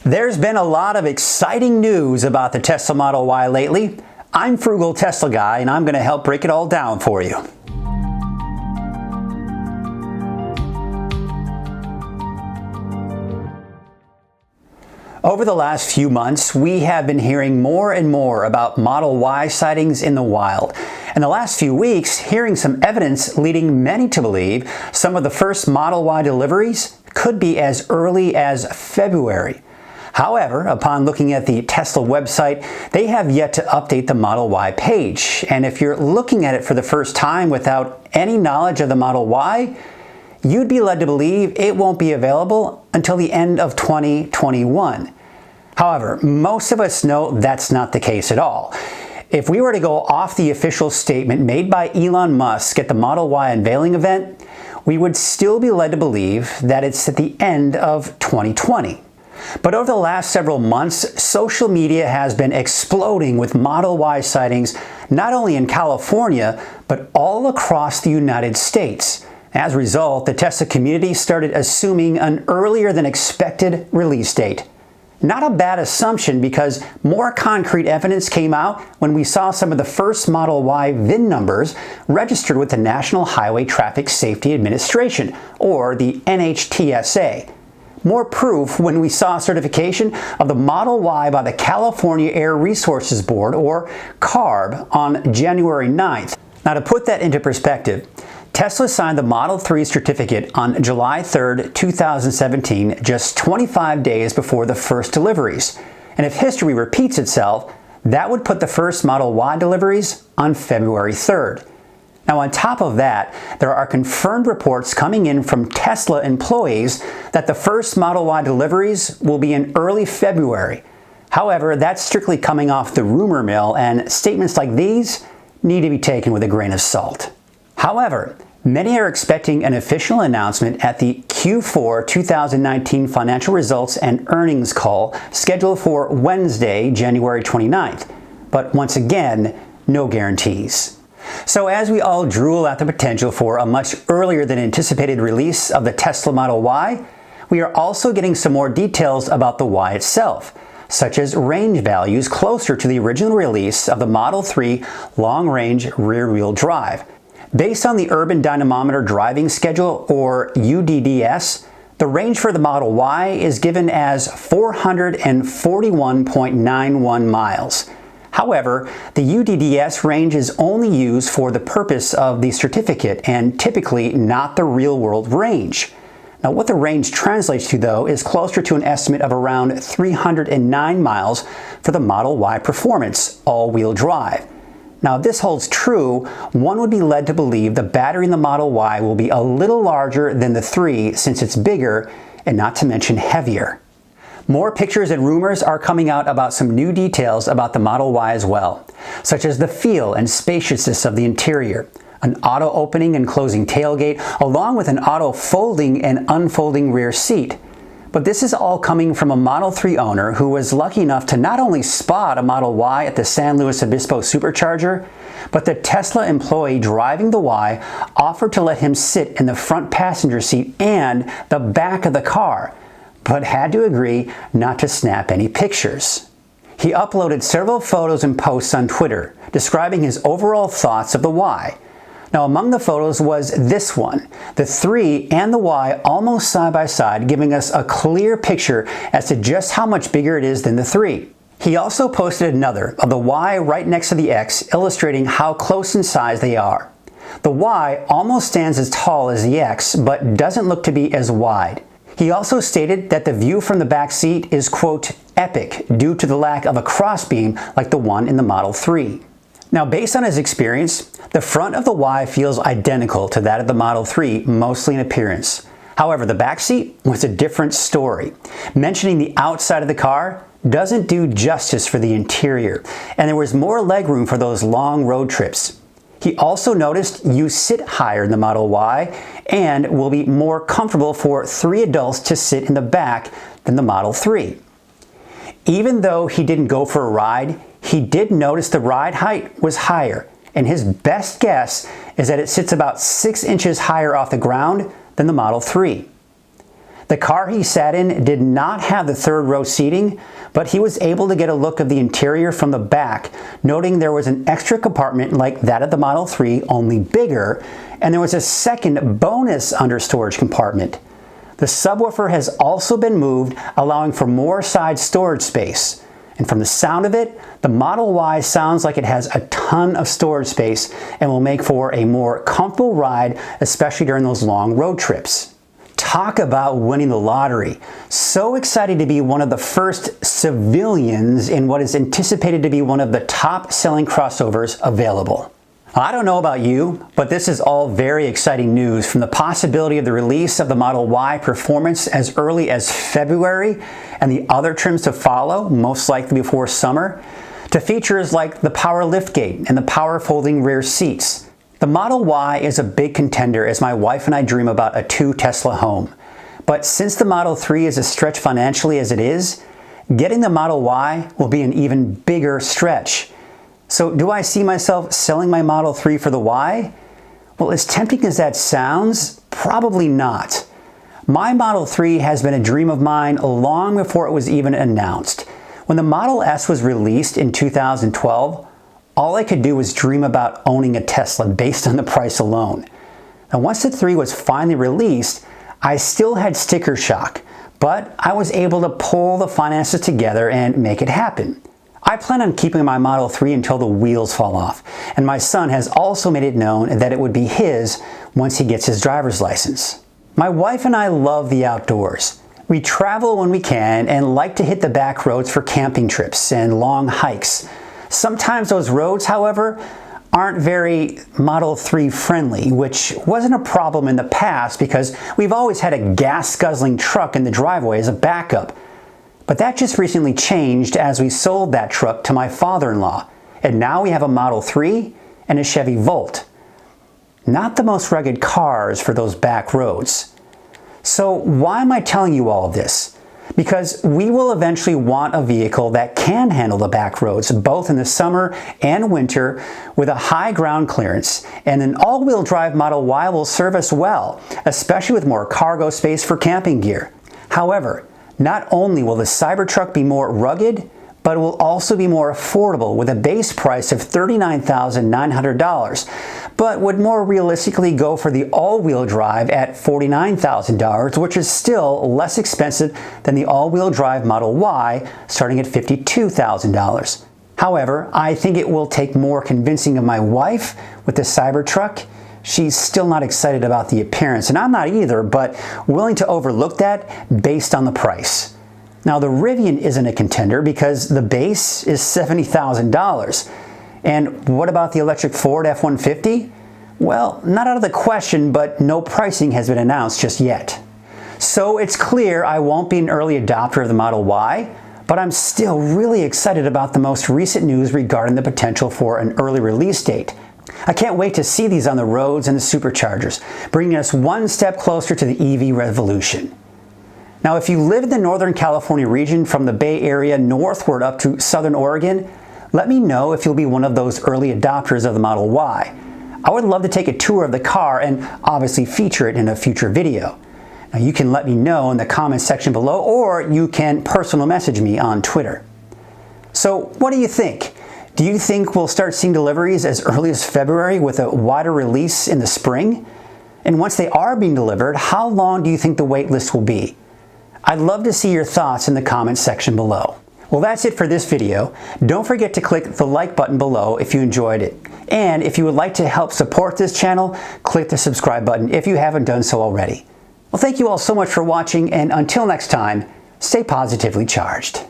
There's been a lot of exciting news about the Tesla Model Y lately. I'm Frugal Tesla Guy, and I'm going to help break it all down for you. Over the last few months, we have been hearing more and more about Model Y sightings in the wild. In the last few weeks, hearing some evidence leading many to believe some of the first Model Y deliveries could be as early as February. However, upon looking at the Tesla website, they have yet to update the Model Y page. And if you're looking at it for the first time without any knowledge of the Model Y, you'd be led to believe it won't be available until the end of 2021. However, most of us know that's not the case at all. If we were to go off the official statement made by Elon Musk at the Model Y unveiling event, we would still be led to believe that it's at the end of 2020. But over the last several months, social media has been exploding with Model Y sightings not only in California, but all across the United States. As a result, the Tesla community started assuming an earlier than expected release date. Not a bad assumption, because more concrete evidence came out when we saw some of the first Model Y VIN numbers registered with the National Highway Traffic Safety Administration, or the NHTSA. More proof when we saw certification of the Model Y by the California Air Resources Board, or CARB, on January 9th. Now, to put that into perspective, Tesla signed the Model 3 certificate on July 3rd, 2017, just 25 days before the first deliveries. And if history repeats itself, that would put the first Model Y deliveries on February 3rd. Now, on top of that, there are confirmed reports coming in from Tesla employees that the first Model Y deliveries will be in early February. However, that's strictly coming off the rumor mill, and statements like these need to be taken with a grain of salt. However, many are expecting an official announcement at the Q4 2019 financial results and earnings call scheduled for Wednesday, January 29th. But once again, no guarantees. So as we all drool at the potential for a much earlier than anticipated release of the Tesla Model Y, we are also getting some more details about the Y itself, such as range values closer to the original release of the Model 3 long-range rear-wheel drive. Based on the Urban Dynamometer Driving Schedule, or UDDS, the range for the Model Y is given as 441.91 miles. However, the UDDS range is only used for the purpose of the certificate and typically not the real-world range. Now, what the range translates to, though, is closer to an estimate of around 309 miles for the Model Y Performance all-wheel drive. Now, if this holds true, one would be led to believe the battery in the Model Y will be a little larger than the 3 since it's bigger and not to mention heavier. More pictures and rumors are coming out about some new details about the Model Y as well, such as the feel and spaciousness of the interior, an auto opening and closing tailgate, along with an auto folding and unfolding rear seat. But this is all coming from a Model 3 owner who was lucky enough to not only spot a Model Y at the San Luis Obispo Supercharger, but the Tesla employee driving the Y offered to let him sit in the front passenger seat and the back of the car, but had to agree not to snap any pictures. He uploaded several photos and posts on Twitter describing his overall thoughts of the Y. Now, among the photos was this one, the 3 and the Y almost side by side, giving us a clear picture as to just how much bigger it is than the 3. He also posted another of the Y right next to the X, illustrating how close in size they are. The Y almost stands as tall as the X, but doesn't look to be as wide. He also stated that the view from the back seat is, quote, epic due to the lack of a crossbeam like the one in the Model 3. Now, based on his experience, the front of the Y feels identical to that of the Model 3, mostly in appearance. However, the back seat was a different story. Mentioning the outside of the car doesn't do justice for the interior, and there was more legroom for those long road trips. He also noticed you sit higher in the Model Y and will be more comfortable for 3 adults to sit in the back than the Model 3. Even though he didn't go for a ride, he did notice the ride height was higher, and his best guess is that it sits about 6 inches higher off the ground than the Model 3. The car he sat in did not have the third row seating, but he was able to get a look of the interior from the back, noting there was an extra compartment like that of the Model 3, only bigger, and there was a second bonus understorage compartment. The subwoofer has also been moved, allowing for more side storage space. And from the sound of it, the Model Y sounds like it has a ton of storage space and will make for a more comfortable ride, especially during those long road trips. Talk about winning the lottery. So excited to be one of the first civilians in what is anticipated to be one of the top selling crossovers available. I don't know about you, but this is all very exciting news, from the possibility of the release of the Model Y Performance as early as February and the other trims to follow, most likely before summer, to features like the power liftgate and the power folding rear seats. The Model Y is a big contender as my wife and I dream about a 2 Tesla home. But since the Model 3 is a stretch financially as it is, getting the Model Y will be an even bigger stretch. So do I see myself selling my Model 3 for the Y? Well, as tempting as that sounds, probably not. My Model 3 has been a dream of mine long before it was even announced. When the Model S was released in 2012, all I could do was dream about owning a Tesla based on the price alone. Now, once the 3 was finally released, I still had sticker shock, but I was able to pull the finances together and make it happen. I plan on keeping my Model 3 until the wheels fall off, and my son has also made it known that it would be his once he gets his driver's license. My wife and I love the outdoors. We travel when we can and like to hit the back roads for camping trips and long hikes. Sometimes those roads, however, aren't very Model 3 friendly, which wasn't a problem in the past because we've always had a gas-guzzling truck in the driveway as a backup. But that just recently changed as we sold that truck to my father-in-law, and now we have a Model 3 and a Chevy Volt. Not the most rugged cars for those back roads. So why am I telling you all of this? Because we will eventually want a vehicle that can handle the back roads, both in the summer and winter, with a high ground clearance, and an all-wheel drive Model Y will serve us well, especially with more cargo space for camping gear. However, not only will the Cybertruck be more rugged, but it will also be more affordable with a base price of $39,900, but would more realistically go for the all-wheel drive at $49,000, which is still less expensive than the all-wheel drive Model Y, starting at $52,000. However, I think it will take more convincing of my wife with the Cybertruck. She's still not excited about the appearance, and I'm not either, but willing to overlook that based on the price. Now, the Rivian isn't a contender because the base is $70,000. And what about the electric Ford F-150? Well, not out of the question, but no pricing has been announced just yet. So it's clear I won't be an early adopter of the Model Y, but I'm still really excited about the most recent news regarding the potential for an early release date. I can't wait to see these on the roads and the superchargers, bringing us one step closer to the EV revolution. Now, if you live in the Northern California region from the Bay Area northward up to Southern Oregon, let me know if you'll be one of those early adopters of the Model Y. I would love to take a tour of the car and obviously feature it in a future video. Now, you can let me know in the comments section below, or you can personal message me on Twitter. So what do you think? Do you think we'll start seeing deliveries as early as February with a wider release in the spring? And once they are being delivered, how long do you think the wait list will be? I'd love to see your thoughts in the comments section below. Well, that's it for this video. Don't forget to click the like button below if you enjoyed it. And if you would like to help support this channel, click the subscribe button if you haven't done so already. Well, thank you all so much for watching, and until next time, stay positively charged.